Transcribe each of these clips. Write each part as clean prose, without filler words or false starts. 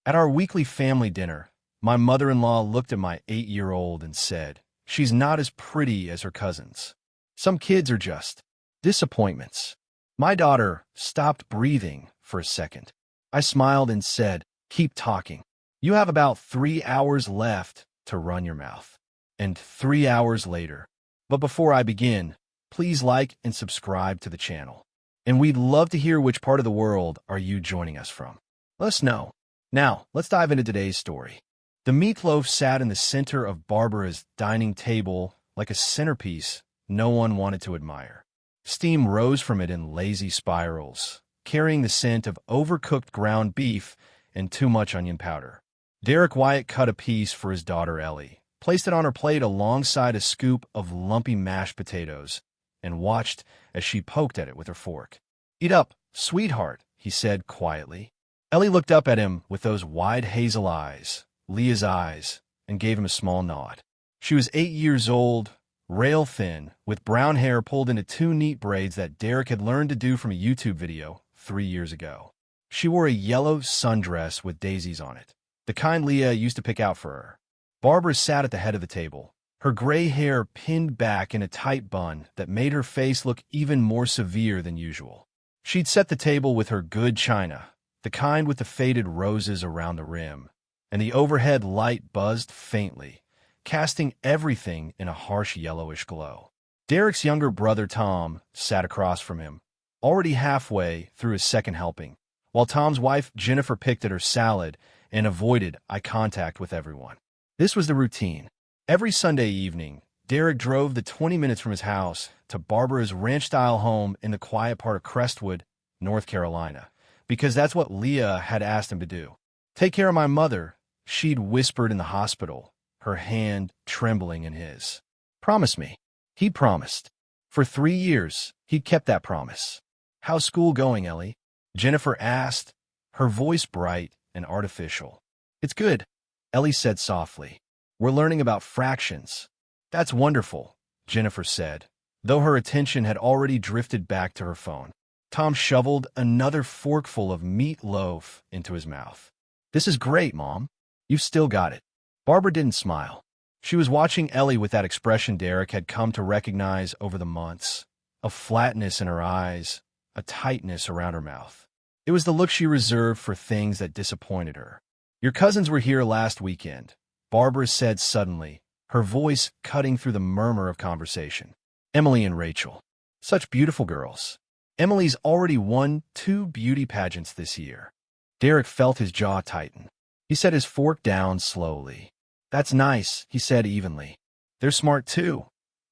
At our weekly family dinner, my mother-in-law looked at my 8-year-old and said, "She's not as pretty as her cousins. Some kids are just disappointments." My daughter stopped breathing for a second. I smiled and said, "Keep talking. You have about 3 hours left to run your mouth." And 3 hours later. But before I begin, please like and subscribe to the channel. And we'd love to hear which part of the world are you joining us from. Let us know. Now, let's dive into today's story. The meatloaf sat in the center of Barbara's dining table like a centerpiece no one wanted to admire. Steam rose from it in lazy spirals, carrying the scent of overcooked ground beef and too much onion powder. Derek Wyatt cut a piece for his daughter Ellie, placed it on her plate alongside a scoop of lumpy mashed potatoes, and watched as she poked at it with her fork. "Eat up, sweetheart," he said quietly. Ellie looked up at him with those wide hazel eyes, Leah's eyes, and gave him a small nod. She was 8 years old, rail-thin, with brown hair pulled into 2 neat braids that Derek had learned to do from a YouTube video 3 years ago. She wore a yellow sundress with daisies on it, the kind Leah used to pick out for her. Barbara sat at the head of the table, her gray hair pinned back in a tight bun that made her face look even more severe than usual. She'd set the table with her good china, the kind with the faded roses around the rim, and the overhead light buzzed faintly, casting everything in a harsh yellowish glow. Derek's younger brother Tom sat across from him, already halfway through his second helping, while Tom's wife Jennifer picked at her salad and avoided eye contact with everyone. This was the routine. Every Sunday evening, Derek drove the 20 minutes from his house to Barbara's ranch-style home in the quiet part of Crestwood, North Carolina, because that's what Leah had asked him to do. "Take care of my mother," she'd whispered in the hospital, her hand trembling in his. "Promise me." He promised. For 3 years, he'd kept that promise. "How's school going, Ellie?" Jennifer asked, her voice bright and artificial. "It's good," Ellie said softly. "We're learning about fractions." "That's wonderful," Jennifer said, though her attention had already drifted back to her phone. Tom shoveled another forkful of meatloaf into his mouth. "This is great, Mom. You've still got it." Barbara didn't smile. She was watching Ellie with that expression Derek had come to recognize over the months, a flatness in her eyes, a tightness around her mouth. It was the look she reserved for things that disappointed her. "Your cousins were here last weekend," Barbara said suddenly, her voice cutting through the murmur of conversation. "Emily and Rachel. Such beautiful girls. Emily's already won 2 beauty pageants this year." Derek felt his jaw tighten. He set his fork down slowly. "That's nice," he said evenly. "They're smart too,"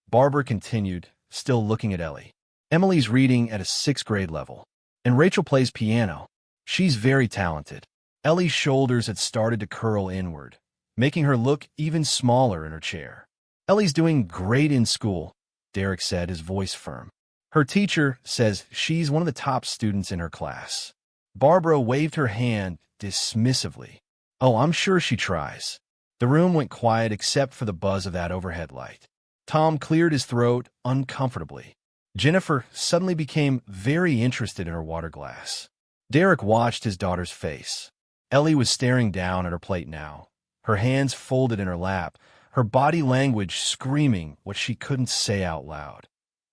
Barbara continued, still looking at Ellie. "Emily's reading at a 6th grade level, and Rachel plays piano. She's very talented." Ellie's shoulders had started to curl inward, making her look even smaller in her chair. "Ellie's doing great in school," Derek said, his voice firm. "Her teacher says she's one of the top students in her class." Barbara waved her hand dismissively. "Oh, I'm sure she tries." The room went quiet except for the buzz of that overhead light. Tom cleared his throat uncomfortably. Jennifer suddenly became very interested in her water glass. Derek watched his daughter's face. Ellie was staring down at her plate now, her hands folded in her lap, her body language screaming what she couldn't say out loud.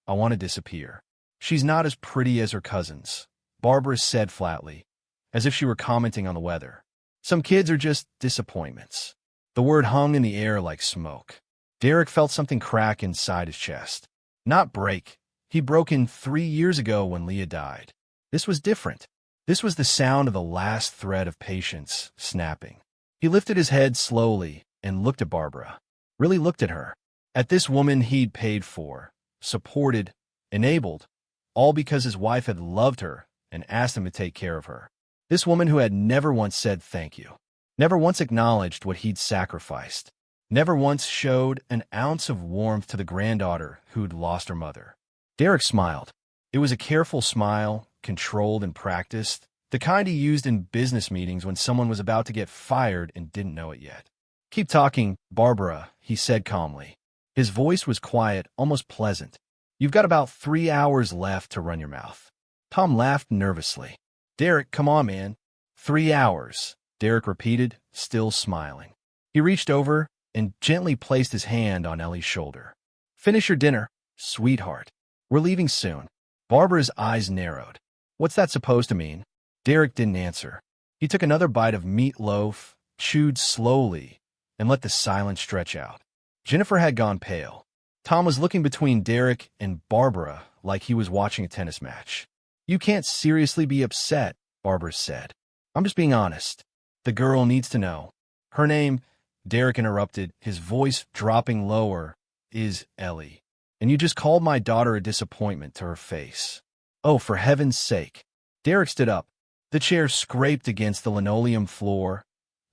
"I want to disappear. She's not as pretty as her cousins," Barbara said flatly, as if she were commenting on the weather. "Some kids are just disappointments." The word hung in the air like smoke. Derek felt something crack inside his chest. Not break. He broke in 3 years ago when Leah died. This was different. This was the sound of the last thread of patience snapping. He lifted his head slowly and looked at Barbara. Really looked at her. At this woman he'd paid for, supported, enabled, all because his wife had loved her and asked him to take care of her. This woman who had never once said thank you. Never once acknowledged what he'd sacrificed. Never once showed an ounce of warmth to the granddaughter who'd lost her mother. Derek smiled. It was a careful smile, controlled and practiced, the kind he used in business meetings when someone was about to get fired and didn't know it yet. "Keep talking, Barbara," he said calmly. His voice was quiet, almost pleasant. "You've got about 3 hours left to run your mouth." Tom laughed nervously. "Derek, come on, man. 3 hours. Derek repeated, still smiling. He reached over and gently placed his hand on Ellie's shoulder. Finish your dinner, sweetheart. We're leaving soon. Barbara's eyes narrowed. What's that supposed to mean? Derek didn't answer. He took another bite of meatloaf, chewed slowly, and let the silence stretch out. Jennifer had gone pale. Tom was looking between Derek and Barbara like he was watching a tennis match. You can't seriously be upset, Barbara said. I'm just being honest. The girl needs to know. Her name, Derek interrupted, his voice dropping lower, is Ellie. And you just called my daughter a disappointment to her face. Oh, for heaven's sake. Derek stood up. The chair scraped against the linoleum floor,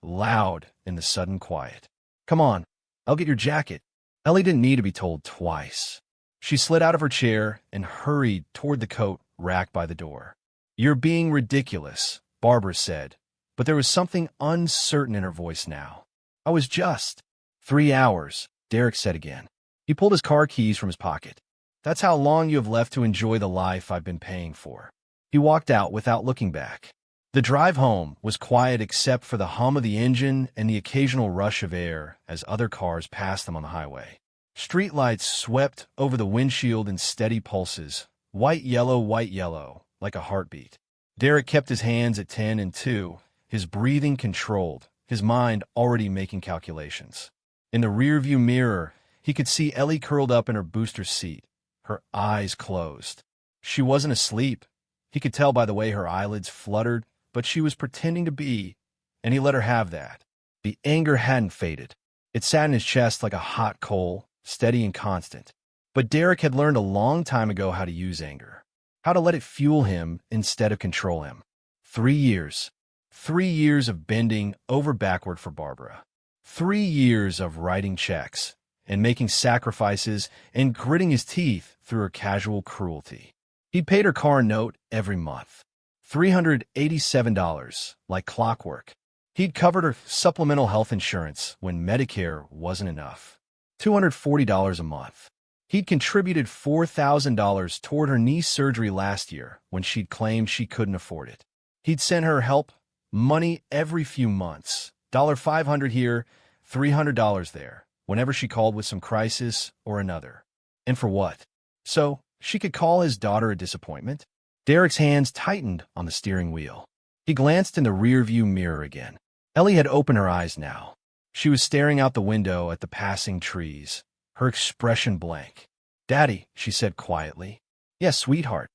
loud in the sudden quiet. Come on, I'll get your jacket. Ellie didn't need to be told twice. She slid out of her chair and hurried toward the coat rack by the door. You're being ridiculous, Barbara said, but there was something uncertain in her voice now. I was just 3 hours, Derek said again. He pulled his car keys from his pocket. That's how long you have left to enjoy the life I've been paying for. He walked out without looking back. The drive home was quiet except for the hum of the engine and the occasional rush of air as other cars passed them on the highway. Streetlights swept over the windshield in steady pulses, white, yellow, like a heartbeat. Derek kept his hands at 10 and 2, his breathing controlled, his mind already making calculations. In the rearview mirror, he could see Ellie curled up in her booster seat, her eyes closed. She wasn't asleep. He could tell by the way her eyelids fluttered, but she was pretending to be, and he let her have that. The anger hadn't faded. It sat in his chest like a hot coal, steady and constant. But Derek had learned a long time ago how to use anger, how to let it fuel him instead of control him. 3 years. 3 years of bending over backward for Barbara. 3 years of writing checks and making sacrifices and gritting his teeth through her casual cruelty. He'd paid her car note every month. $387, like clockwork. He'd covered her supplemental health insurance when Medicare wasn't enough. $240 a month. He'd contributed $4,000 toward her knee surgery last year when she'd claimed she couldn't afford it. He'd sent her help money every few months. $500 here, $300 there, whenever she called with some crisis or another. And for what? So she could call his daughter a disappointment? Derek's hands tightened on the steering wheel. He glanced in the rearview mirror again. Ellie had opened her eyes now. She was staring out the window at the passing trees, her expression blank. Daddy, she said quietly. Yes, sweetheart.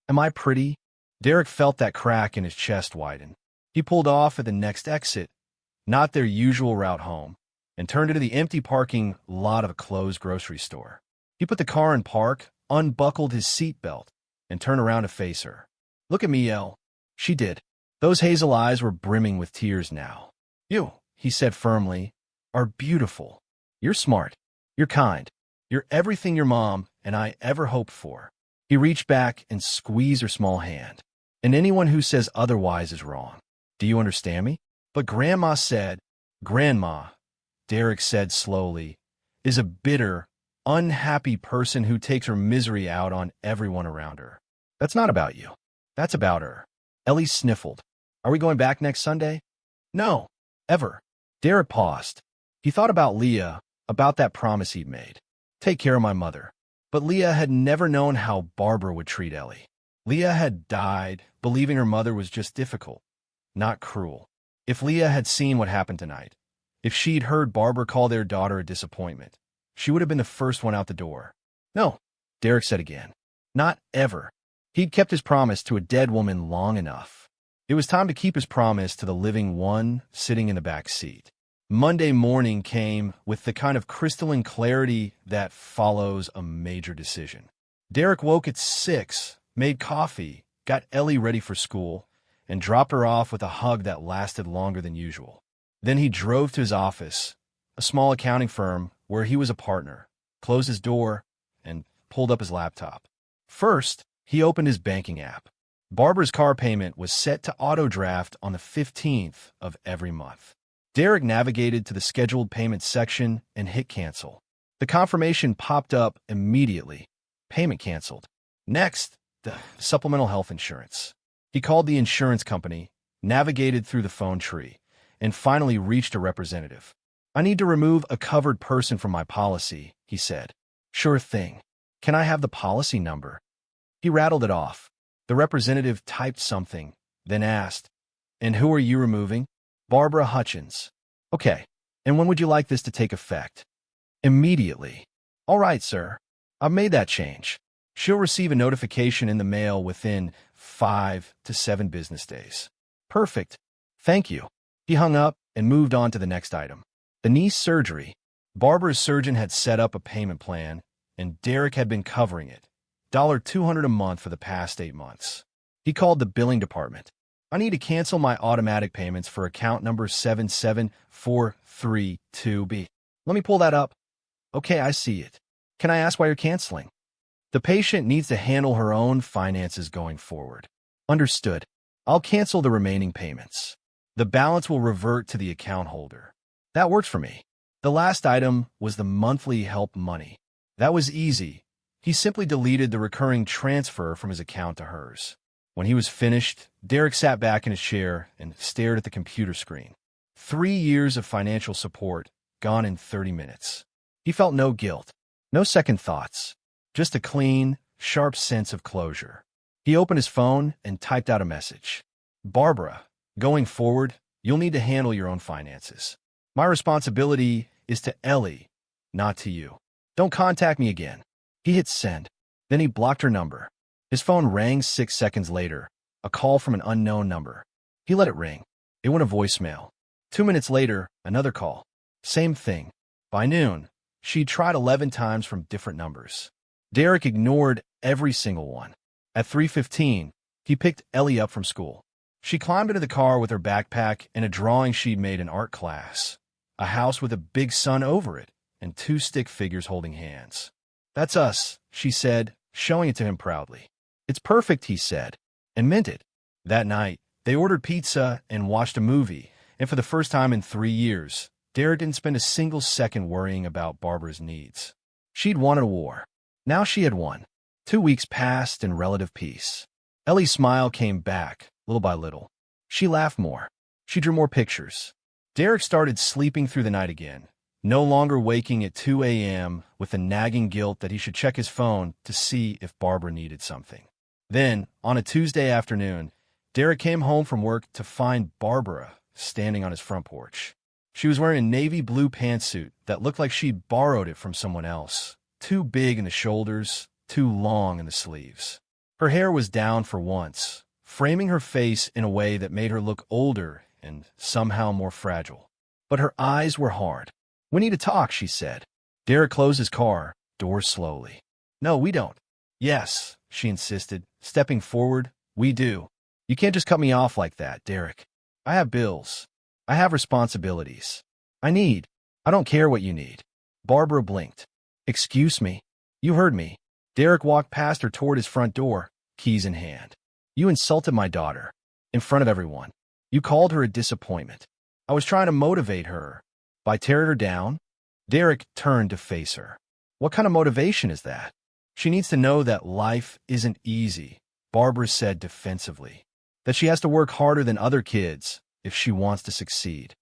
Am I pretty? Derek felt that crack in his chest widen. He pulled off at the next exit, not their usual route home, and turned into the empty parking lot of a closed grocery store. He put the car in park, unbuckled his seatbelt, and turned around to face her. Look at me, Elle. She did. Those hazel eyes were brimming with tears now. You, he said firmly, are beautiful. You're smart. You're kind. You're everything your mom and I ever hoped for. He reached back and squeezed her small hand. And anyone who says otherwise is wrong. Do you understand me? But Grandma, Derek said slowly, is a bitter, unhappy person who takes her misery out on everyone around her. That's not about you. That's about her. Ellie sniffled. Are we going back next Sunday? No. Ever. Derek paused. He thought about Leah, about that promise he'd made. Take care of my mother. But Leah had never known how Barbara would treat Ellie. Leah had died, believing her mother was just difficult, not cruel. If Leah had seen what happened tonight, if she'd heard Barbara call their daughter a disappointment, she would have been the first one out the door. No, Derek said again. Not ever. He'd kept his promise to a dead woman long enough. It was time to keep his promise to the living one sitting in the back seat. Monday morning came with the kind of crystalline clarity that follows a major decision. Derek woke at 6, made coffee, got Ellie ready for school, and dropped her off with a hug that lasted longer than usual. Then he drove to his office, a small accounting firm where he was a partner, closed his door, and pulled up his laptop. First, he opened his banking app. Barbara's car payment was set to auto-draft on the 15th of every month. Derek navigated to the scheduled payments section and hit cancel. The confirmation popped up immediately. Payment canceled. Next, the supplemental health insurance. He called the insurance company, navigated through the phone tree, and finally reached a representative. "I need to remove a covered person from my policy," he said. "Sure thing. Can I have the policy number?" He rattled it off. The representative typed something, then asked, "And who are you removing?" "Barbara Hutchins." "Okay. And when would you like this to take effect?" "Immediately." "All right, sir. I've made that change. She'll receive a notification in the mail within 5 to 7 business days." "Perfect. Thank you." He hung up and moved on to the next item. The knee surgery. Barbara's surgeon had set up a payment plan, and Derek had been covering it. $200 a month for the past 8 months. He called the billing department. "I need to cancel my automatic payments for account number 77432B. "Let me pull that up." "Okay, I see it. Can I ask why you're canceling?" "The patient needs to handle her own finances going forward." "Understood. I'll cancel the remaining payments. The balance will revert to the account holder." That works for me. The last item was the monthly help money. That was easy. He simply deleted the recurring transfer from his account to hers. When he was finished, Derek sat back in his chair and stared at the computer screen. 3 years of financial support, gone in 30 minutes. He felt no guilt, no second thoughts, just a clean, sharp sense of closure. He opened his phone and typed out a message. "Barbara, going forward, you'll need to handle your own finances. My responsibility is to Ellie, not to you. Don't contact me again." He hit send. Then he blocked her number. His phone rang 6 seconds later, a call from an unknown number. He let it ring. It went to voicemail. 2 minutes later, another call. Same thing. By noon, she'd tried 11 times from different numbers. Derek ignored every single one. At 3:15, he picked Ellie up from school. She climbed into the car with her backpack and a drawing she'd made in art class. A house with a big sun over it, and 2 stick figures holding hands. "That's us," she said, showing it to him proudly. "It's perfect," he said, and meant it. That night, they ordered pizza and watched a movie, and for the first time in 3 years, Derek didn't spend a single second worrying about Barbara's needs. She'd wanted a war. Now she had won. 2 weeks passed in relative peace. Ellie's smile came back, little by little. She laughed more. She drew more pictures. Derek started sleeping through the night again, no longer waking at 2 a.m. with the nagging guilt that he should check his phone to see if Barbara needed something. Then, on a Tuesday afternoon, Derek came home from work to find Barbara standing on his front porch. She was wearing a navy blue pantsuit that looked like she'd borrowed it from someone else, too big in the shoulders, too long in the sleeves. Her hair was down for once, framing her face in a way that made her look older and somehow more fragile. But her eyes were hard. "We need to talk," she said. Derek closed his car, door slowly. "No, we don't." "Yes," she insisted, stepping forward. "We do. You can't just cut me off like that, Derek. I have bills. I have responsibilities. I don't care what you need." Barbara blinked. "Excuse me." "You heard me." Derek walked past her toward his front door, keys in hand. "You insulted my daughter. In front of everyone. You called her a disappointment. I was trying to motivate her. By tearing her down?" Derek turned to face her. "What kind of motivation is that?" "She needs to know that life isn't easy," Barbara said defensively. "That she has to work harder than other kids if she wants to succeed.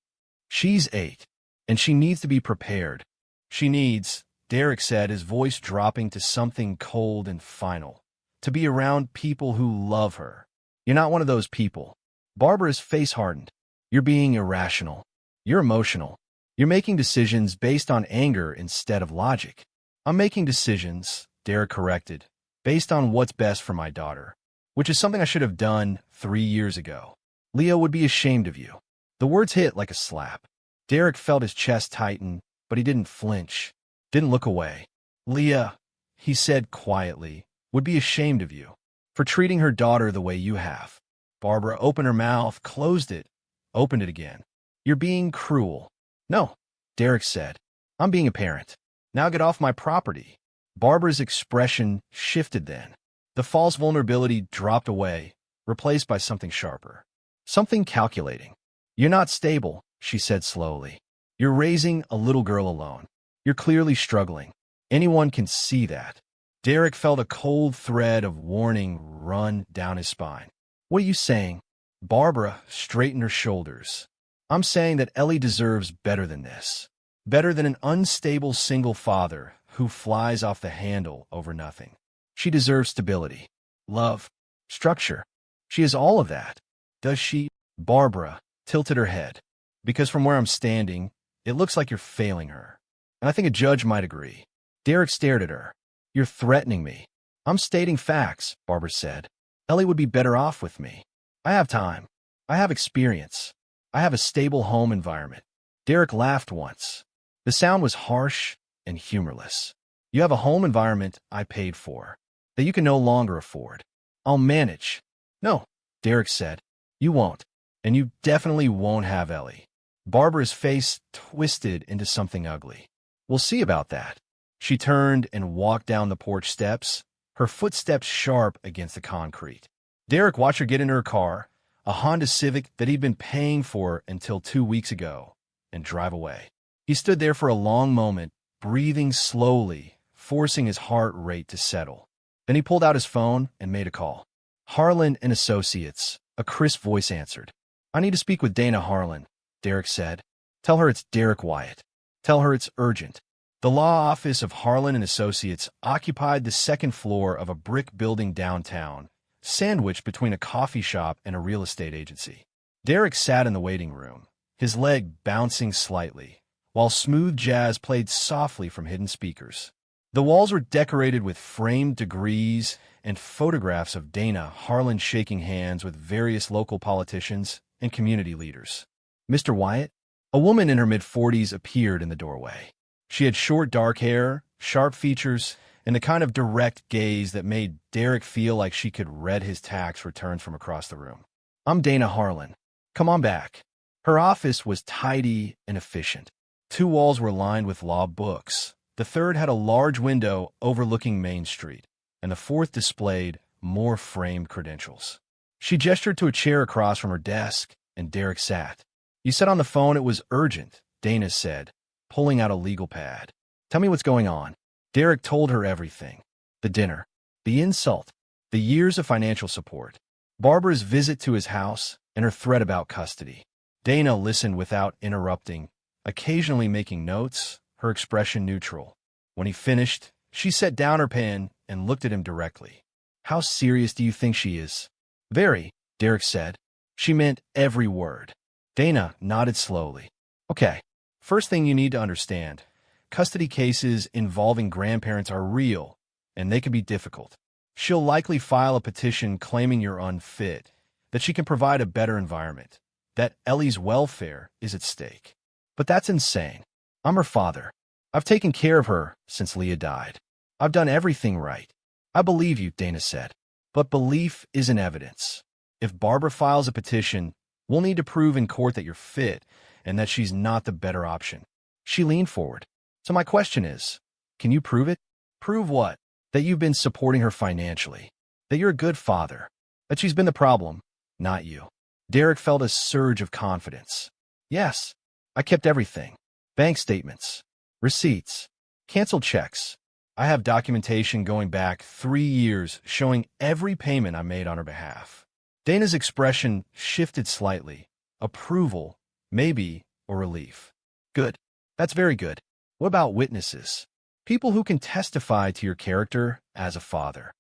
She's 8, and she needs to be prepared. She needs," Derek said, his voice dropping to something cold and final, "to be around people who love her. You're not one of those people." Barbara's face hardened. "You're being irrational. You're emotional. You're making decisions based on anger instead of logic." "I'm making decisions," Derek corrected, "based on what's best for my daughter, which is something I should have done 3 years ago. Leah would be ashamed of you." The words hit like a slap. Derek felt his chest tighten, but he didn't flinch, didn't look away. "Leah," he said quietly, "would be ashamed of you for treating her daughter the way you have." Barbara opened her mouth, closed it, opened it again. "You're being cruel." "No," Derek said. "I'm being a parent. Now get off my property." Barbara's expression shifted then. The false vulnerability dropped away, replaced by something sharper. Something calculating. "You're not stable," she said slowly. "You're raising a little girl alone. You're clearly struggling. Anyone can see that." Derek felt a cold thread of warning run down his spine. "What are you saying?" Barbara straightened her shoulders. I'm saying that Ellie deserves better than this. Better than an unstable single father who flies off the handle over nothing. She deserves stability, love, structure. She has all of that. Does she? Barbara tilted her head. Because from where I'm standing, it looks like you're failing her. And I think a judge might agree. Derek stared at her. You're threatening me. I'm stating facts, Barbara said. Ellie would be better off with me. I have time. I have experience. I have a stable home environment. Derek laughed once. The sound was harsh and humorless. You have a home environment I paid for, that you can no longer afford. I'll manage. No, Derek said. You won't. And you definitely won't have Ellie. Barbara's face twisted into something ugly. We'll see about that. She turned and walked down the porch steps, her footsteps sharp against the concrete. Derek watched her get into her car, a Honda Civic that he'd been paying for until 2 weeks ago, and drive away. He stood there for a long moment, breathing slowly, forcing his heart rate to settle. Then he pulled out his phone and made a call. Harlan and Associates, a crisp voice answered. I need to speak with Dana Harlan, Derek said. Tell her it's Derek Wyatt. Tell her it's urgent. The law office of Harlan and Associates occupied the second floor of a brick building downtown, sandwiched between a coffee shop and a real estate agency. Derek sat in the waiting room, his leg bouncing slightly, while smooth jazz played softly from hidden speakers. The walls were decorated with framed degrees and photographs of Dana Harlan shaking hands with various local politicians and community leaders. Mr. Wyatt? A woman in her mid-40s appeared in the doorway. She had short dark hair, sharp features, and the kind of direct gaze that made Derek feel like she could read his tax returns from across the room. I'm Dana Harlan. Come on back. Her office was tidy and efficient. 2 walls were lined with law books. The third had a large window overlooking Main Street, and the fourth displayed more framed credentials. She gestured to a chair across from her desk, and Derek sat. You said on the phone it was urgent, Dana said, pulling out a legal pad. Tell me what's going on. Derek told her everything. The dinner, the insult, the years of financial support, Barbara's visit to his house, and her threat about custody. Dana listened without interrupting, occasionally making notes, her expression neutral. When he finished, she set down her pen and looked at him directly. How serious do you think she is? Very, Derek said. She meant every word. Dana nodded slowly. Okay, first thing you need to understand, custody cases involving grandparents are real, and they can be difficult. She'll likely file a petition claiming you're unfit, that she can provide a better environment, that Ellie's welfare is at stake. But that's insane. I'm her father. I've taken care of her since Leah died. I've done everything right. I believe you, Dana said. But belief isn't evidence. If Barbara files a petition, we'll need to prove in court that you're fit and that she's not the better option. She leaned forward. So my question is, can you prove it? Prove what? That you've been supporting her financially. That you're a good father. That she's been the problem, not you. Derek felt a surge of confidence. Yes, I kept everything. Bank statements, receipts, canceled checks. I have documentation going back 3 years showing every payment I made on her behalf. Dana's expression shifted slightly. Approval, maybe, or relief. Good. That's very good. What about witnesses? People who can testify to your character as a father.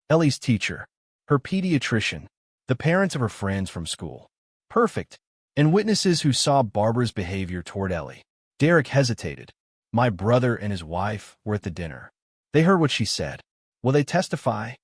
Ellie's teacher, her pediatrician, the parents of her friends from school. Perfect. And witnesses who saw Barbara's behavior toward Ellie. Derek hesitated. My brother and his wife were at the dinner. They heard what she said. Will they testify?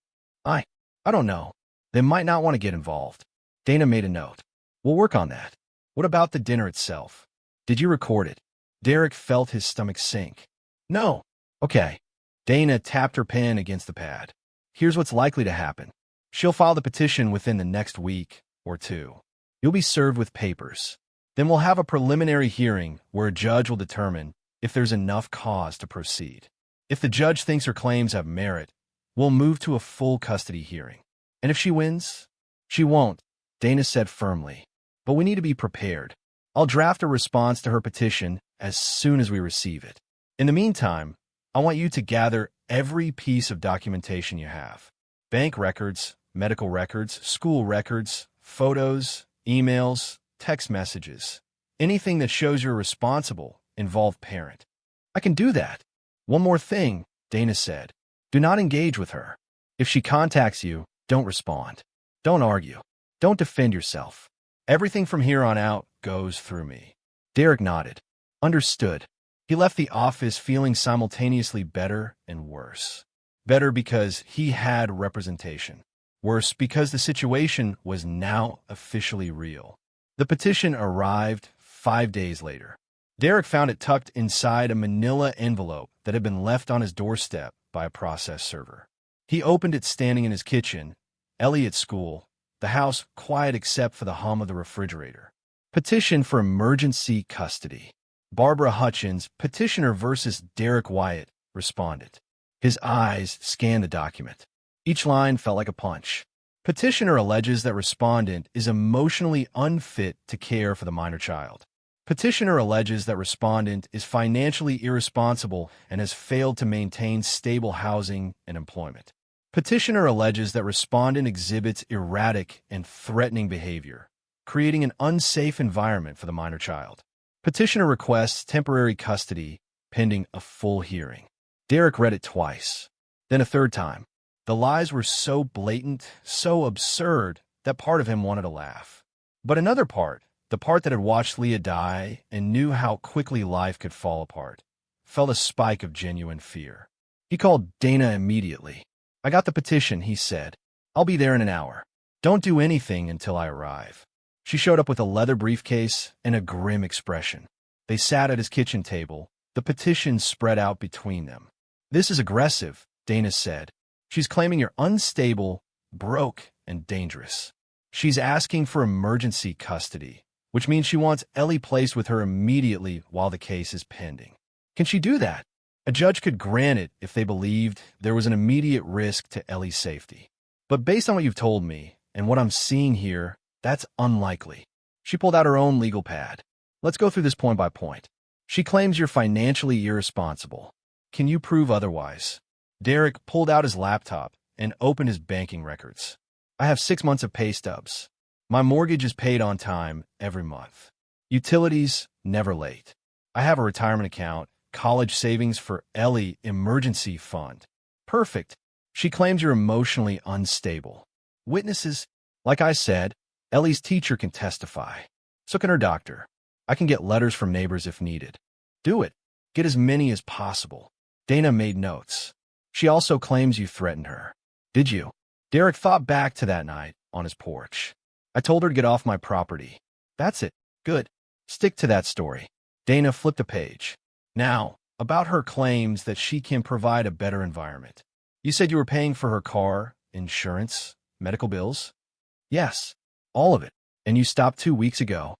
I don't know. They might not want to get involved. Dana made a note. We'll work on that. What about the dinner itself? Did you record it? Derek felt his stomach sink. No. Okay. Dana tapped her pen against the pad. Here's what's likely to happen. She'll file the petition within the next week or 2. You'll be served with papers. Then we'll have a preliminary hearing where a judge will determine if there's enough cause to proceed. If the judge thinks her claims have merit, we'll move to a full custody hearing. And if she wins, she won't, Dana said firmly. But we need to be prepared. I'll draft a response to her petition as soon as we receive it. In the meantime, I want you to gather every piece of documentation you have. Bank records, medical records, school records, photos, emails, text messages. Anything that shows you're responsible, involve parent. I can do that. One more thing, Dana said. Do not engage with her. If she contacts you, don't respond. Don't argue. Don't defend yourself. Everything from here on out goes through me. Derek nodded. Understood. He left the office feeling simultaneously better and worse. Better because he had representation. Worse because the situation was now officially real. The petition arrived 5 days later. Derek found it tucked inside a manila envelope that had been left on his doorstep by a process server. He opened it standing in his kitchen, Ellie at school, the house quiet except for the hum of the refrigerator. Petition for emergency custody. Barbara Hutchins, petitioner versus Derek Wyatt, responded. His eyes scanned the document. Each line felt like a punch. Petitioner alleges that respondent is emotionally unfit to care for the minor child. Petitioner alleges that respondent is financially irresponsible and has failed to maintain stable housing and employment. Petitioner alleges that respondent exhibits erratic and threatening behavior, creating an unsafe environment for the minor child. Petitioner requests temporary custody pending a full hearing. Derek read it twice, then a third time. The lies were so blatant, so absurd, that part of him wanted to laugh. But another part, the part that had watched Leah die and knew how quickly life could fall apart, felt a spike of genuine fear. He called Dana immediately. I got the petition, he said. I'll be there in an hour. Don't do anything until I arrive. She showed up with a leather briefcase and a grim expression. They sat at his kitchen table, the petition spread out between them. This is aggressive, Dana said. She's claiming you're unstable, broke, and dangerous. She's asking for emergency custody, which means she wants Ellie placed with her immediately while the case is pending. Can she do that? A judge could grant it if they believed there was an immediate risk to Ellie's safety. But based on what you've told me and what I'm seeing here, that's unlikely. She pulled out her own legal pad. Let's go through this point by point. She claims you're financially irresponsible. Can you prove otherwise? Derek pulled out his laptop and opened his banking records. I have 6 months of pay stubs. My mortgage is paid on time every month. Utilities, never late. I have a retirement account, college savings for Ellie emergency fund. Perfect. She claims you're emotionally unstable. Witnesses, like I said, Ellie's teacher can testify. So can her doctor. I can get letters from neighbors if needed. Do it. Get as many as possible. Dana made notes. She also claims you threatened her. Did you? Derek thought back to that night on his porch. I told her to get off my property. That's it. Good. Stick to that story. Dana flipped a page. Now, about her claims that she can provide a better environment. You said you were paying for her car, insurance, medical bills? Yes, all of it. And you stopped 2 weeks ago.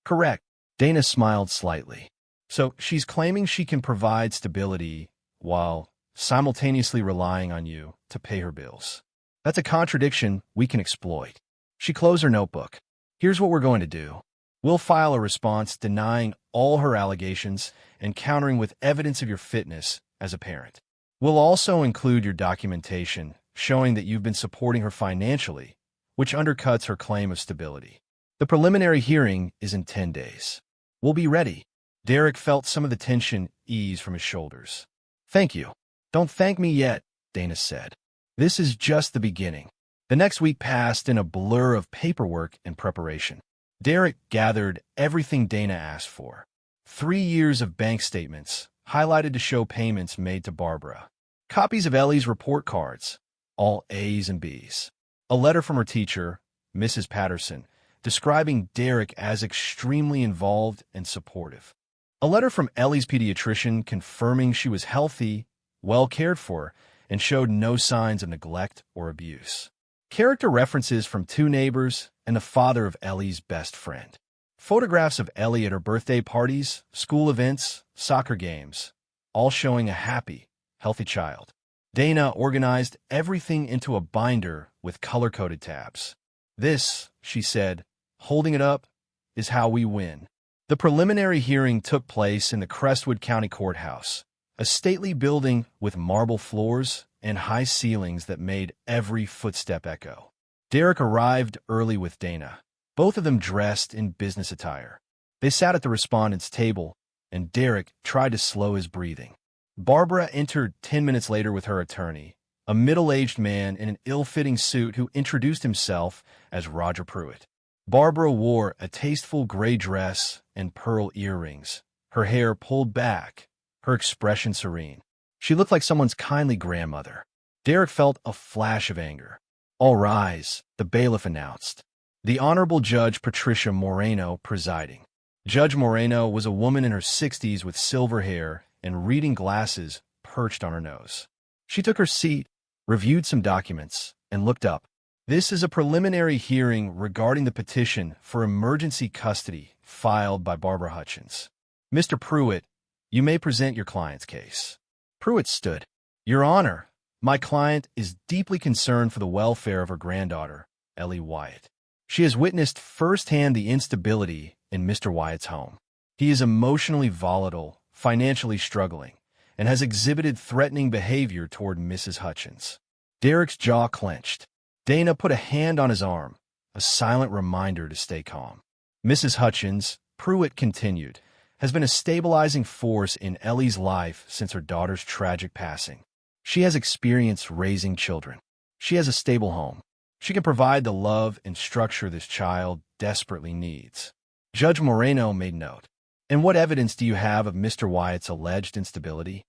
Correct. Dana smiled slightly. So she's claiming she can provide stability while simultaneously relying on you to pay her bills. That's a contradiction we can exploit. She closed her notebook. Here's what we're going to do. We'll file a response denying all her allegations and countering with evidence of your fitness as a parent. We'll also include your documentation showing that you've been supporting her financially, which undercuts her claim of stability. The preliminary hearing is in 10 days. We'll be ready. Derek felt some of the tension ease from his shoulders. Thank you. Don't thank me yet, Dana said. This is just the beginning. The next week passed in a blur of paperwork and preparation. Derek gathered everything Dana asked for. 3 years of bank statements, highlighted to show payments made to Barbara. Copies of Ellie's report cards, all A's and B's. A letter from her teacher, Mrs. Patterson, describing Derek as extremely involved and supportive. A letter from Ellie's pediatrician confirming she was healthy, well cared for, and showed no signs of neglect or abuse. Character references from 2 neighbors and the father of Ellie's best friend. Photographs of Ellie at her birthday parties, school events, soccer games, all showing a happy, healthy child. Dana organized everything into a binder with color-coded tabs. This, she said, holding it up, is how we win. The preliminary hearing took place in the Crestwood County Courthouse, a stately building with marble floors and high ceilings that made every footstep echo. Derek arrived early with Dana, both of them dressed in business attire. They sat at the respondent's table, and Derek tried to slow his breathing. Barbara entered 10 minutes later with her attorney, a middle-aged man in an ill-fitting suit who introduced himself as Roger Pruitt. Barbara wore a tasteful gray dress and pearl earrings, her hair pulled back, her expression serene. She looked like someone's kindly grandmother. Derek felt a flash of anger. "All rise," the bailiff announced. The Honorable Judge Patricia Moreno presiding. Judge Moreno was a woman in her 60s with silver hair and reading glasses perched on her nose. She took her seat, reviewed some documents, and looked up. "This is a preliminary hearing regarding the petition for emergency custody filed by Barbara Hutchins. Mr. Pruitt, you may present your client's case." Pruitt stood. "Your Honor, my client is deeply concerned for the welfare of her granddaughter, Ellie Wyatt. She has witnessed firsthand the instability in Mr. Wyatt's home. He is emotionally volatile, financially struggling, and has exhibited threatening behavior toward Mrs. Hutchins." Derek's jaw clenched. Dana put a hand on his arm, a silent reminder to stay calm. "Mrs. Hutchins," Pruitt continued, "has been a stabilizing force in Ellie's life since her daughter's tragic passing. She has experience raising children. She has a stable home. She can provide the love and structure this child desperately needs." Judge Moreno made note. "And what evidence do you have of Mr. Wyatt's alleged instability?"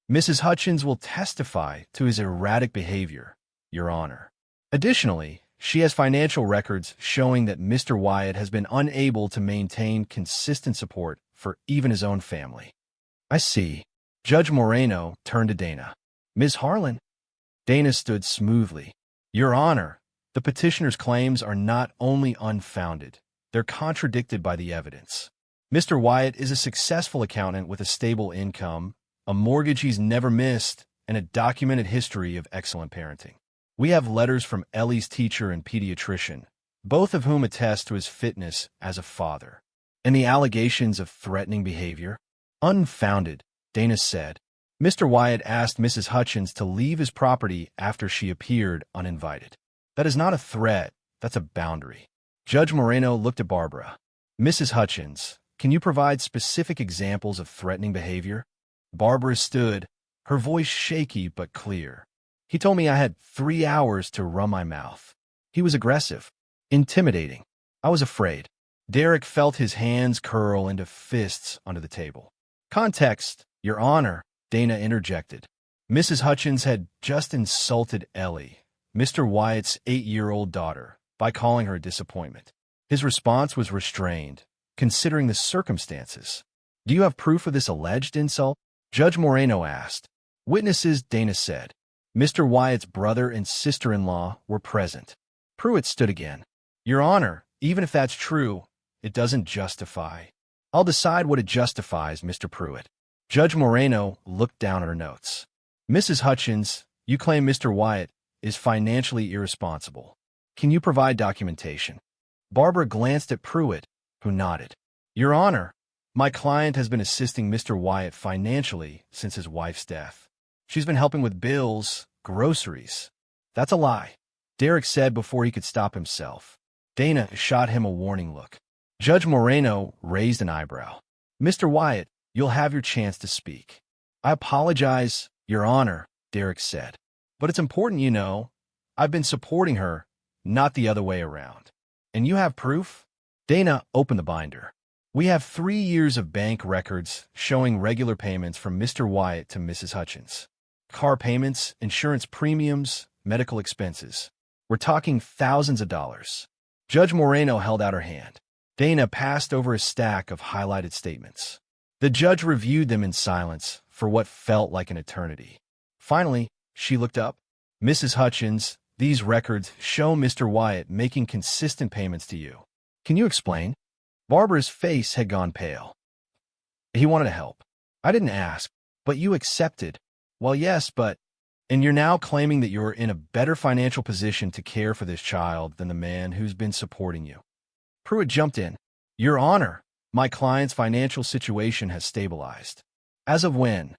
"Mrs. Hutchins will testify to his erratic behavior, Your Honor. Additionally, she has financial records showing that Mr. Wyatt has been unable to maintain consistent support for even his own family." "I see." Judge Moreno turned to Dana. "Ms. Harlan?" Dana stood smoothly. "Your Honor, the petitioner's claims are not only unfounded, they're contradicted by the evidence. Mr. Wyatt is a successful accountant with a stable income, a mortgage he's never missed, and a documented history of excellent parenting. We have letters from Ellie's teacher and pediatrician, both of whom attest to his fitness as a father. And the allegations of threatening behavior? Unfounded," Dana said. "Mr. Wyatt asked Mrs. Hutchins to leave his property after she appeared uninvited. That is not a threat, that's a boundary." Judge Moreno looked at Barbara. "Mrs. Hutchins, can you provide specific examples of threatening behavior?" Barbara stood, her voice shaky but clear. "He told me I had 3 hours to run my mouth. He was aggressive, intimidating. I was afraid." Derek felt his hands curl into fists under the table. "Context, Your Honor," Dana interjected. "Mrs. Hutchins had just insulted Ellie, Mr. Wyatt's 8-year-old daughter, by calling her a disappointment. His response was restrained, considering the circumstances." "Do you have proof of this alleged insult?" Judge Moreno asked. "Witnesses," Dana said. "Mr. Wyatt's brother and sister-in-law were present." Pruitt stood again. "Your Honor, even if that's true, it doesn't justify." "I'll decide what it justifies, Mr. Pruitt." Judge Moreno looked down at her notes. "Mrs. Hutchins, you claim Mr. Wyatt is financially irresponsible. Can you provide documentation?" Barbara glanced at Pruitt, who nodded. "Your Honor, my client has been assisting Mr. Wyatt financially since his wife's death. She's been helping with bills, groceries." "That's a lie," Derek said before he could stop himself. Dana shot him a warning look. Judge Moreno raised an eyebrow. "Mr. Wyatt, you'll have your chance to speak." "I apologize, Your Honor," Derek said. "But it's important you know, I've been supporting her, not the other way around." "And you have proof?" Dana opened the binder. "We have 3 years of bank records showing regular payments from Mr. Wyatt to Mrs. Hutchins. Car payments, insurance premiums, medical expenses. We're talking thousands of dollars." Judge Moreno held out her hand. Dana passed over a stack of highlighted statements. The judge reviewed them in silence for what felt like an eternity. Finally, she looked up. "Mrs. Hutchins, these records show Mr. Wyatt making consistent payments to you. Can you explain?" Barbara's face had gone pale. "He wanted to help. I didn't ask, but you accepted." "Well, yes, but—" "And you're now claiming that you're in a better financial position to care for this child than the man who's been supporting you." Pruitt jumped in. "Your Honor, my client's financial situation has stabilized." "As of when?"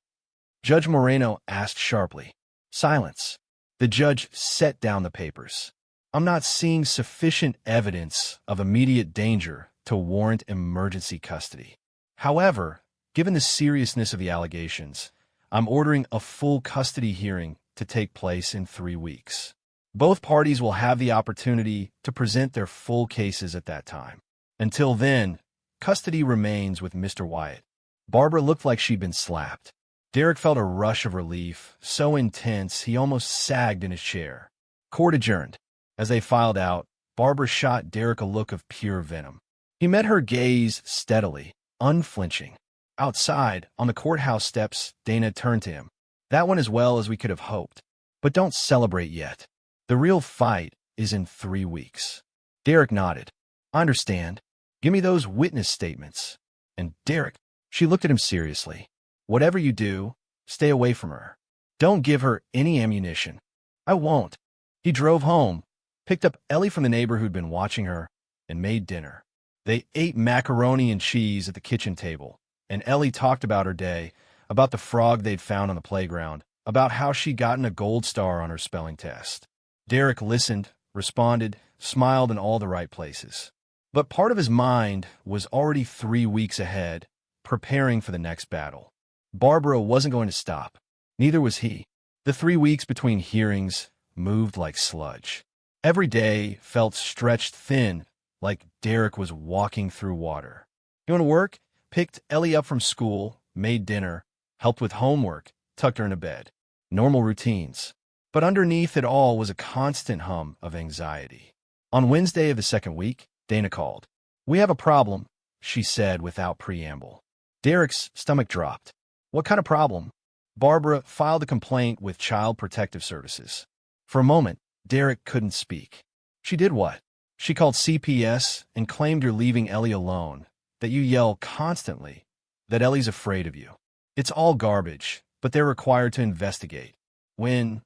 Judge Moreno asked sharply. Silence. The judge set down the papers. "I'm not seeing sufficient evidence of immediate danger," to warrant emergency custody. However, given the seriousness of the allegations, I'm ordering a full custody hearing to take place in 3 weeks. Both parties will have the opportunity to present their full cases at that time. Until then, custody remains with Mr. Wyatt. Barbara looked like she'd been slapped. Derek felt a rush of relief, so intense he almost sagged in his chair. Court adjourned. As they filed out, Barbara shot Derek a look of pure venom. He met her gaze steadily, unflinching. Outside, on the courthouse steps, Dana turned to him. That went as well as we could have hoped. But don't celebrate yet. The real fight is in 3 weeks. Derek nodded. I understand. Give me those witness statements. And Derek, she looked at him seriously. Whatever you do, stay away from her. Don't give her any ammunition. I won't. He drove home, picked up Ellie from the neighbor who'd been watching her, and made dinner. They ate macaroni and cheese at the kitchen table, and Ellie talked about her day, about the frog they'd found on the playground, about how she'd gotten a gold star on her spelling test. Derek listened, responded, smiled in all the right places. But part of his mind was already 3 weeks ahead, preparing for the next battle. Barbara wasn't going to stop. Neither was he. The 3 weeks between hearings moved like sludge. Every day felt stretched thin, like Derek was walking through water. He went to work, picked Ellie up from school, made dinner, helped with homework, tucked her into bed. Normal routines. But underneath it all was a constant hum of anxiety. On Wednesday of the second week, Dana called. We have a problem, she said without preamble. Derek's stomach dropped. What kind of problem? Barbara filed a complaint with Child Protective Services. For a moment, Derek couldn't speak. She did what? She called CPS and claimed you're leaving Ellie alone, that you yell constantly, that Ellie's afraid of you. It's all garbage, but they're required to investigate. When?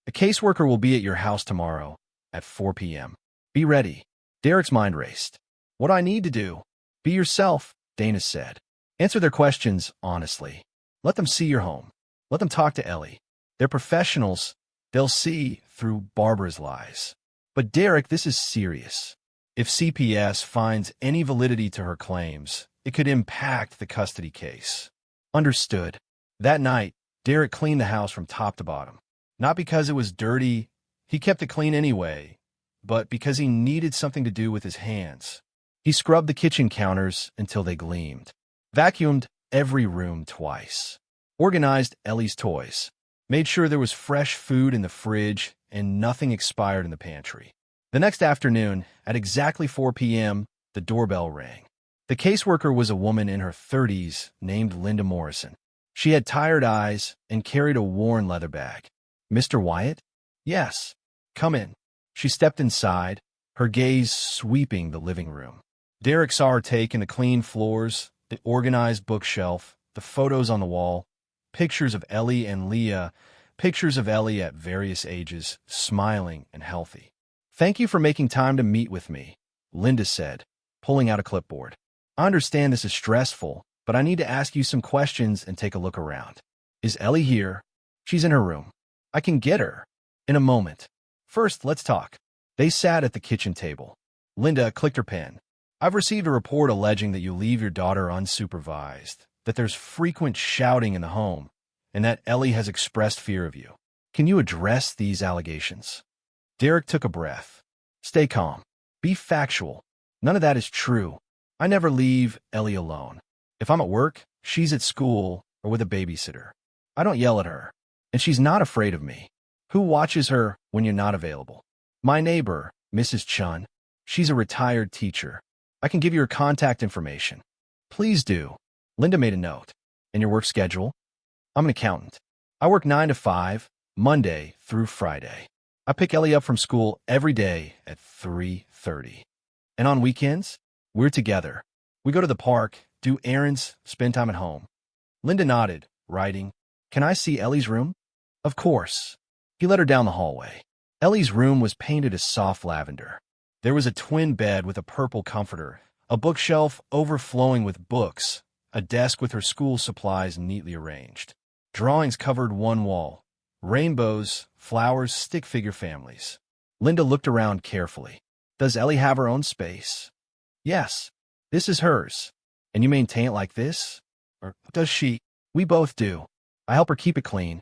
A caseworker will be at your house tomorrow at 4 p.m. Be ready. Derek's mind raced. What I need to do? Be yourself, Dana said. Answer their questions honestly. Let them see your home. Let them talk to Ellie. They're professionals. They'll see through Barbara's lies. But Derek, this is serious. If CPS finds any validity to her claims, it could impact the custody case. Understood. That night, Derek cleaned the house from top to bottom. Not because it was dirty, he kept it clean anyway, but because he needed something to do with his hands. He scrubbed the kitchen counters until they gleamed. Vacuumed every room twice. Organized Ellie's toys. Made sure there was fresh food in the fridge and nothing expired in the pantry. The next afternoon, at exactly 4 p.m., the doorbell rang. The caseworker was a woman in her 30s named Linda Morrison. She had tired eyes and carried a worn leather bag. Mr. Wyatt? Yes. Come in. She stepped inside, her gaze sweeping the living room. Derek saw her take in the clean floors, the organized bookshelf, the photos on the wall, pictures of Ellie and Leah, pictures of Ellie at various ages, smiling and healthy. Thank you for making time to meet with me, Linda said, pulling out a clipboard. I understand this is stressful, but I need to ask you some questions and take a look around. Is Ellie here? She's in her room. I can get her. In a moment. First, let's talk. They sat at the kitchen table. Linda clicked her pen. I've received a report alleging that you leave your daughter unsupervised, that there's frequent shouting in the home, and that Ellie has expressed fear of you. Can you address these allegations? Derek took a breath. Stay calm. Be factual. None of that is true. I never leave Ellie alone. If I'm at work, she's at school or with a babysitter. I don't yell at her, and she's not afraid of me. Who watches her when you're not available? My neighbor, Mrs. Chun. She's a retired teacher. I can give you her contact information. Please do. Linda made a note. And your work schedule? I'm an accountant. I work 9 to 5, Monday through Friday. I pick Ellie up from school every day at 3:30. And on weekends, we're together. We go to the park, do errands, spend time at home. Linda nodded, writing, Can I see Ellie's room? Of course. He led her down the hallway. Ellie's room was painted a soft lavender. There was a twin bed with a purple comforter, a bookshelf overflowing with books, a desk with her school supplies neatly arranged. Drawings covered one wall. Rainbows, flowers, stick figure families. Linda looked around carefully. Does Ellie have her own space? Yes. This is hers. And you maintain it like this? Or does she? We both do. I help her keep it clean.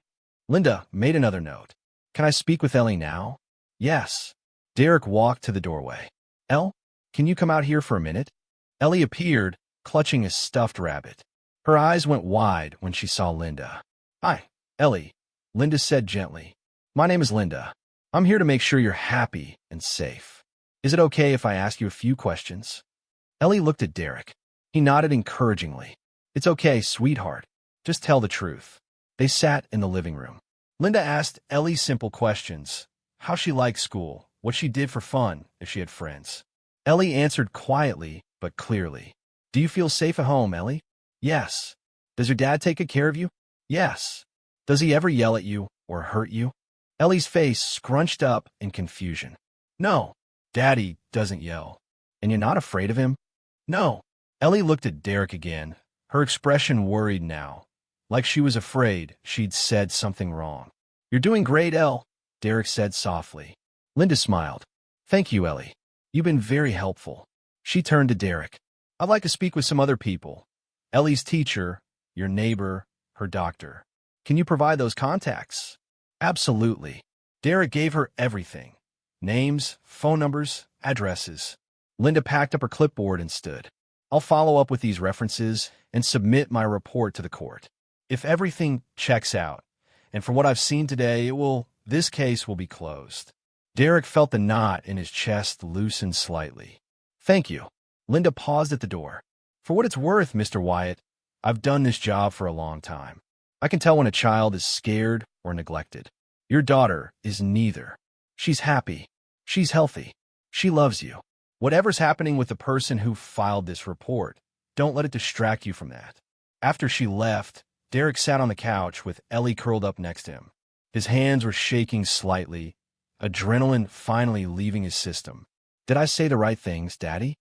Linda made another note. Can I speak with Ellie now? Yes. Derek walked to the doorway. Elle, can you come out here for a minute? Ellie appeared, clutching a stuffed rabbit. Her eyes went wide when she saw Linda. Hi, Ellie, Linda said gently. My name is Linda. I'm here to make sure you're happy and safe. Is it okay if I ask you a few questions? Ellie looked at Derek. He nodded encouragingly. It's okay, sweetheart. Just tell the truth. They sat in the living room. Linda asked Ellie simple questions. How she liked school, what she did for fun, if she had friends. Ellie answered quietly but clearly. Do you feel safe at home, Ellie? Yes. Does your dad take good care of you? Yes. Does he ever yell at you or hurt you? Ellie's face scrunched up in confusion. No, Daddy doesn't yell. And you're not afraid of him? No. Ellie looked at Derek again, her expression worried now, like she was afraid she'd said something wrong. You're doing great, Elle, Derek said softly. Linda smiled. Thank you, Ellie. You've been very helpful. She turned to Derek. I'd like to speak with some other people. Ellie's teacher, your neighbor, her doctor. Can you provide those contacts? Absolutely. Derek gave her everything. Names, phone numbers, addresses. Linda packed up her clipboard and stood. I'll follow up with these references and submit my report to the court. If everything checks out, and from what I've seen today, this case will be closed. Derek felt the knot in his chest loosen slightly. Thank you. Linda paused at the door. For what it's worth, Mr. Wyatt, I've done this job for a long time. I can tell when a child is scared or neglected. Your daughter is neither. She's happy. She's healthy. She loves you. Whatever's happening with the person who filed this report, don't let it distract you from that. After she left, Derek sat on the couch with Ellie curled up next to him. His hands were shaking slightly, adrenaline finally leaving his system. Did I say the right things, Daddy?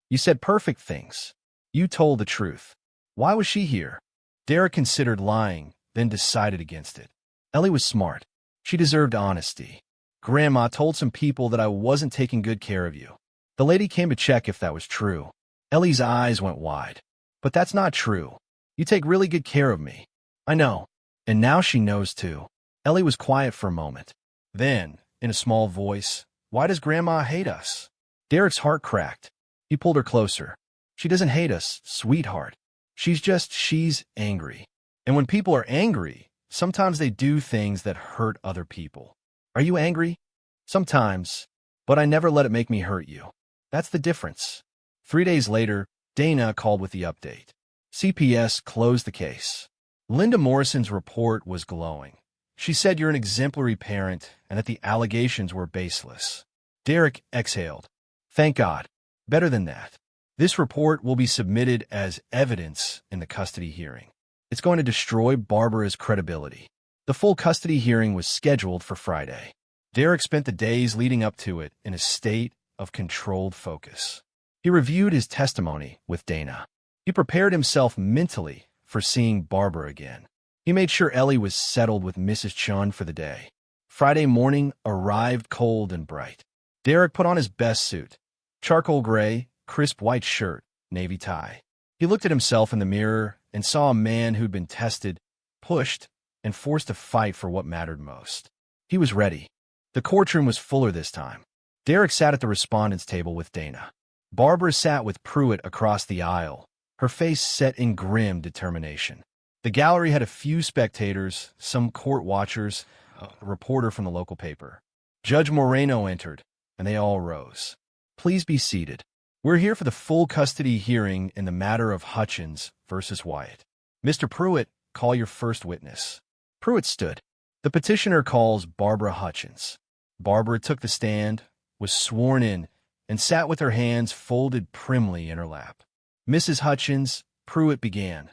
You said perfect things. You told the truth. Why was she here? Derek considered lying, then decided against it. Ellie was smart. She deserved honesty. Grandma told some people that I wasn't taking good care of you. The lady came to check if that was true. Ellie's eyes went wide. But that's not true. You take really good care of me. I know. And now she knows too. Ellie was quiet for a moment. Then, in a small voice, why does Grandma hate us? Derek's heart cracked. He pulled her closer. She doesn't hate us, sweetheart. She's angry. And when people are angry, sometimes they do things that hurt other people. Are you angry? Sometimes. But I never let it make me hurt you. That's the difference. 3 days later, Dana called with the update. CPS closed the case. Linda Morrison's report was glowing. She said you're an exemplary parent and that the allegations were baseless. Derek exhaled. Thank God. Better than that. This report will be submitted as evidence in the custody hearing. It's going to destroy Barbara's credibility. The full custody hearing was scheduled for Friday. Derek spent the days leading up to it in a state of controlled focus. He reviewed his testimony with Dana. He prepared himself mentally for seeing Barbara again. He made sure Ellie was settled with Mrs. Chun for the day. Friday morning arrived cold and bright. Derek put on his best suit. Charcoal gray, crisp white shirt, navy tie. He looked at himself in the mirror and saw a man who'd been tested, pushed, and forced to fight for what mattered most. He was ready. The courtroom was fuller this time. Derek sat at the respondents' table with Dana. Barbara sat with Pruitt across the aisle, her face set in grim determination. The gallery had a few spectators, some court watchers, a reporter from the local paper. Judge Moreno entered, and they all rose. Please be seated. We're here for the full custody hearing in the matter of Hutchins versus Wyatt. Mr. Pruitt, call your first witness. Pruitt stood. The petitioner calls Barbara Hutchins. Barbara took the stand, was sworn in, and sat with her hands folded primly in her lap. Mrs. Hutchins, Pruitt began.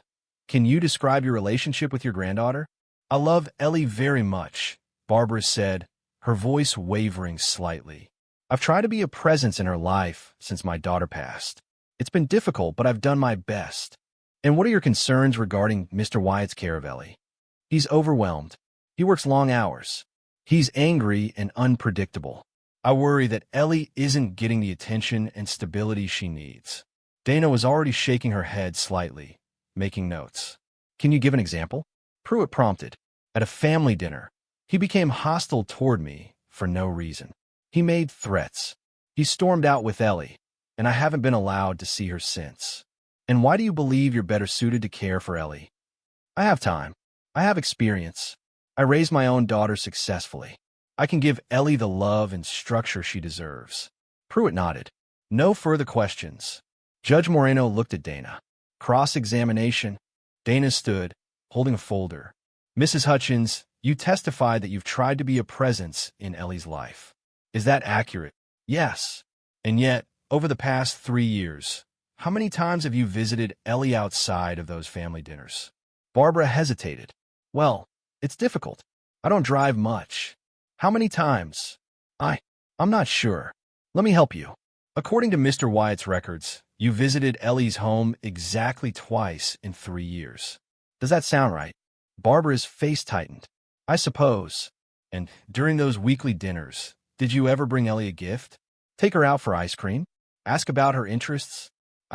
Can you describe your relationship with your granddaughter? I love Ellie very much, Barbara said, her voice wavering slightly. I've tried to be a presence in her life since my daughter passed. It's been difficult, but I've done my best. And what are your concerns regarding Mr. Wyatt's care of Ellie? He's overwhelmed. He works long hours. He's angry and unpredictable. I worry that Ellie isn't getting the attention and stability she needs. Dana was already shaking her head slightly, making notes. Can you give an example? Pruitt prompted. At a family dinner, he became hostile toward me for no reason. He made threats. He stormed out with Ellie, and I haven't been allowed to see her since. And why do you believe you're better suited to care for Ellie? I have time. I have experience. I raised my own daughter successfully. I can give Ellie the love and structure she deserves. Pruitt nodded. No further questions. Judge Moreno looked at Dana. Cross-examination. Dana stood, holding a folder. Mrs. Hutchins, you testified that you've tried to be a presence in Ellie's life. Is that accurate? Yes. And yet, over the past 3 years, how many times have you visited Ellie outside of those family dinners? Barbara hesitated. Well, it's difficult. I don't drive much. How many times? I'm not sure. Let me help you. According to Mr. Wyatt's records, you visited Ellie's home exactly twice in 3 years. Does that sound right? Barbara's face tightened. I suppose. And during those weekly dinners, did you ever bring Ellie a gift? Take her out for ice cream? Ask about her interests?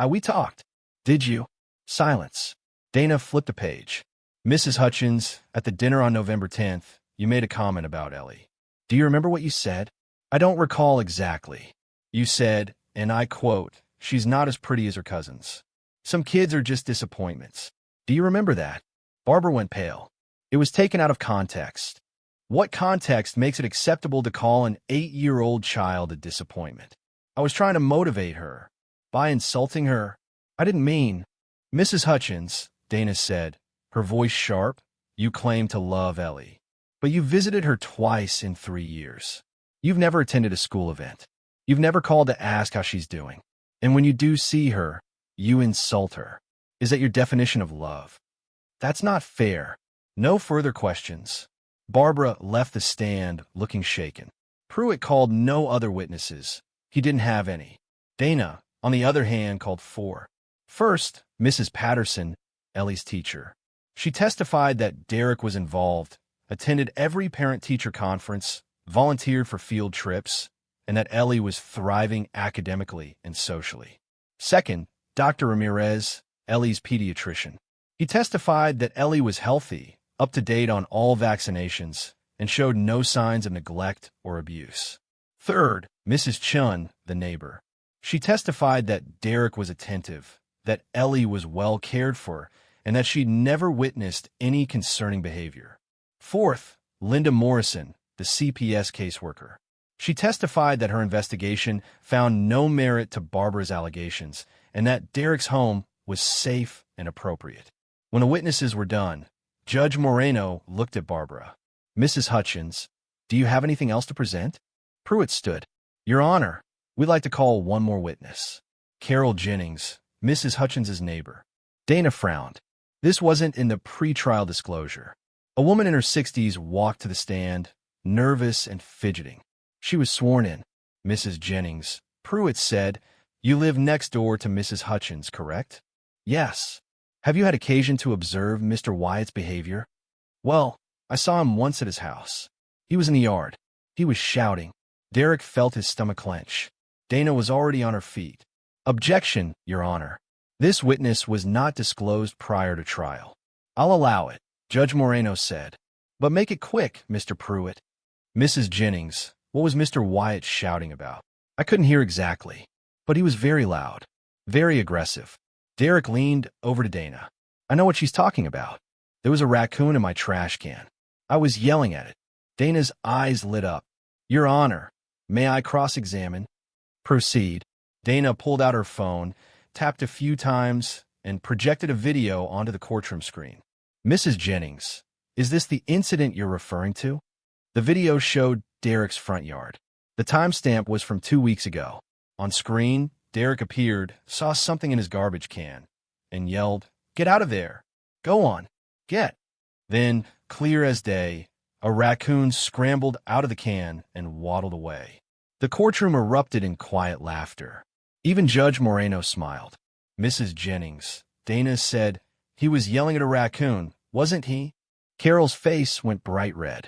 We talked. Did you? Silence. Dana flipped a page. Mrs. Hutchins, at the dinner on November 10th, you made a comment about Ellie. Do you remember what you said? I don't recall exactly. You said, and I quote, she's not as pretty as her cousins. Some kids are just disappointments. Do you remember that? Barbara went pale. It was taken out of context. What context makes it acceptable to call an 8-year-old child a disappointment? I was trying to motivate her. By insulting her, I didn't mean. Mrs. Hutchins, Dana said, her voice sharp, you claim to love Ellie. But you visited her twice in 3 years. You've never attended a school event. You've never called to ask how she's doing. And when you do see her, you insult her. Is that your definition of love? That's not fair. No further questions. Barbara left the stand looking shaken. Pruitt called no other witnesses. He didn't have any. Dana, on the other hand, called 4. First, Mrs. Patterson, Ellie's teacher. She testified that Derek was involved, attended every parent-teacher conference, volunteered for field trips, and that Ellie was thriving academically and socially. Second, Dr. Ramirez, Ellie's pediatrician. He testified that Ellie was healthy, up to date on all vaccinations, and showed no signs of neglect or abuse. Third, Mrs. Chun, the neighbor. She testified that Derek was attentive, that Ellie was well cared for, and that she'd never witnessed any concerning behavior. Fourth, Linda Morrison, the CPS caseworker. She testified that her investigation found no merit to Barbara's allegations and that Derek's home was safe and appropriate. When the witnesses were done, Judge Moreno looked at Barbara. Mrs. Hutchins, do you have anything else to present? Pruitt stood. Your Honor, we'd like to call one more witness. Carol Jennings, Mrs. Hutchins's neighbor. Dana frowned. This wasn't in the pre-trial disclosure. A woman in her 60s walked to the stand, nervous and fidgeting. She was sworn in. Mrs. Jennings, Pruitt said, you live next door to Mrs. Hutchins, correct? Yes. Have you had occasion to observe Mr. Wyatt's behavior? Well, I saw him once at his house. He was in the yard. He was shouting. Derek felt his stomach clench. Dana was already on her feet. Objection, Your Honor. This witness was not disclosed prior to trial. I'll allow it, Judge Moreno said. But make it quick, Mr. Pruitt. Mrs. Jennings, what was Mr. Wyatt shouting about? I couldn't hear exactly, but he was very loud, very aggressive. Derek leaned over to Dana. I know what she's talking about. There was a raccoon in my trash can. I was yelling at it. Dana's eyes lit up. Your Honor, may I cross-examine? Proceed. Dana pulled out her phone, tapped a few times, and projected a video onto the courtroom screen. Mrs. Jennings, is this the incident you're referring to? The video showed Derek's front yard. The timestamp was from 2 weeks ago. On screen, Derek appeared, saw something in his garbage can, and yelled, Get out of there! Go on! Get! Then, clear as day, a raccoon scrambled out of the can and waddled away. The courtroom erupted in quiet laughter. Even Judge Moreno smiled. Mrs. Jennings, Dana said, he was yelling at a raccoon, wasn't he? Carol's face went bright red.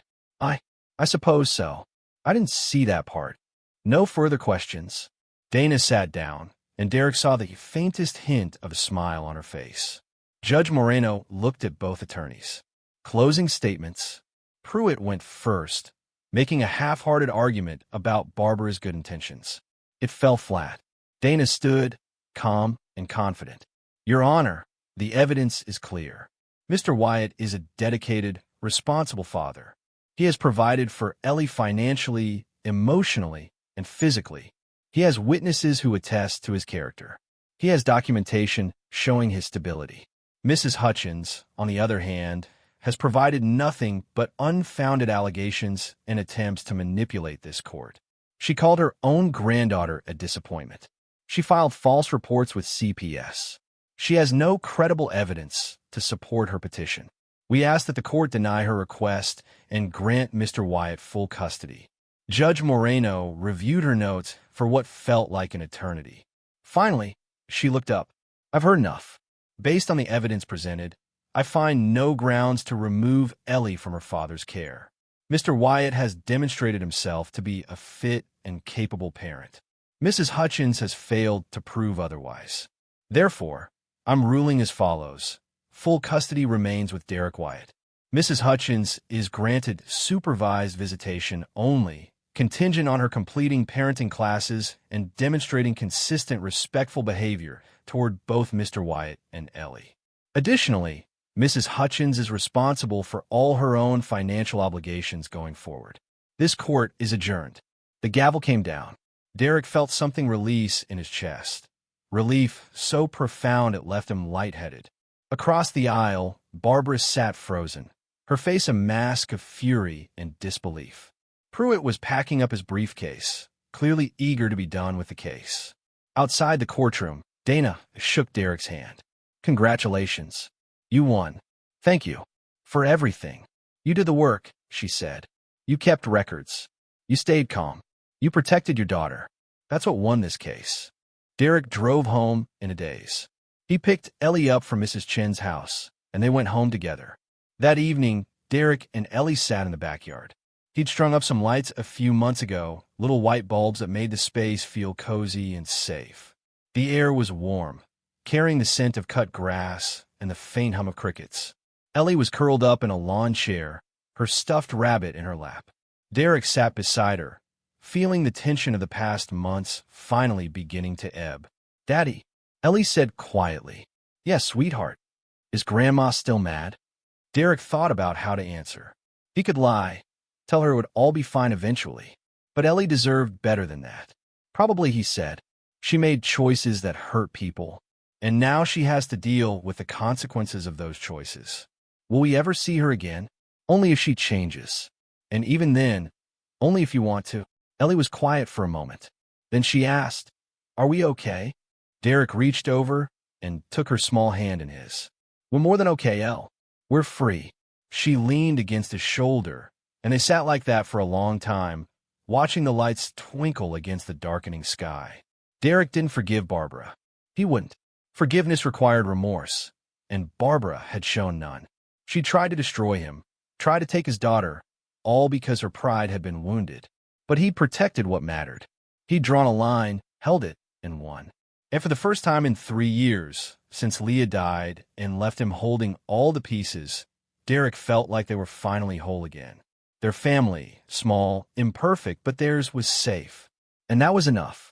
I suppose so. I didn't see that part. No further questions. Dana sat down, and Derek saw the faintest hint of a smile on her face. Judge Moreno looked at both attorneys. Closing statements. Pruitt went first, making a half-hearted argument about Barbara's good intentions. It fell flat. Dana stood, calm and confident. Your Honor, the evidence is clear. Mr. Wyatt is a dedicated, responsible father. He has provided for Ellie financially, emotionally, and physically. He has witnesses who attest to his character. He has documentation showing his stability. Mrs. Hutchins, on the other hand, has provided nothing but unfounded allegations and attempts to manipulate this court. She called her own granddaughter a disappointment. She filed false reports with CPS. She has no credible evidence to support her petition. We ask that the court deny her request and grant Mr. Wyatt full custody. Judge Moreno reviewed her notes for what felt like an eternity. Finally, she looked up. I've heard enough. Based on the evidence presented, I find no grounds to remove Ellie from her father's care. Mr. Wyatt has demonstrated himself to be a fit and capable parent. Mrs. Hutchins has failed to prove otherwise. Therefore, I'm ruling as follows. Full custody remains with Derek Wyatt. Mrs. Hutchins is granted supervised visitation only, contingent on her completing parenting classes and demonstrating consistent, respectful behavior toward both Mr. Wyatt and Ellie. Additionally, Mrs. Hutchins is responsible for all her own financial obligations going forward. This court is adjourned. The gavel came down. Derek felt something release in his chest. Relief so profound it left him lightheaded. Across the aisle, Barbara sat frozen, her face a mask of fury and disbelief. Pruitt was packing up his briefcase, clearly eager to be done with the case. Outside the courtroom, Dana shook Derek's hand. Congratulations. You won. Thank you. For everything. You did the work, she said. You kept records. You stayed calm. You protected your daughter. That's what won this case. Derek drove home in a daze. He picked Ellie up from Mrs. Chen's house, and they went home together. That evening, Derek and Ellie sat in the backyard. He'd strung up some lights a few months ago, little white bulbs that made the space feel cozy and safe. The air was warm, carrying the scent of cut grass and the faint hum of crickets. Ellie was curled up in a lawn chair, her stuffed rabbit in her lap. Derek sat beside her, feeling the tension of the past months finally beginning to ebb. Daddy, Ellie said quietly. Yes, sweetheart. Is Grandma still mad? Derek thought about how to answer. He could lie, tell her it would all be fine eventually. But Ellie deserved better than that. Probably, he said. She made choices that hurt people, and now she has to deal with the consequences of those choices. Will we ever see her again? Only if she changes. And even then, only if you want to. Ellie was quiet for a moment. Then she asked, Are we okay? Derek reached over and took her small hand in his. We're more than okay, Elle. We're free. She leaned against his shoulder, and they sat like that for a long time, watching the lights twinkle against the darkening sky. Derek didn't forgive Barbara. He wouldn't. Forgiveness required remorse, and Barbara had shown none. She tried to destroy him, tried to take his daughter, all because her pride had been wounded. But he'd protected what mattered. He'd drawn a line, held it, and won. And for the first time in 3 years, since Leah died and left him holding all the pieces, Derek felt like they were finally whole again. Their family, small, imperfect, but theirs was safe. And that was enough.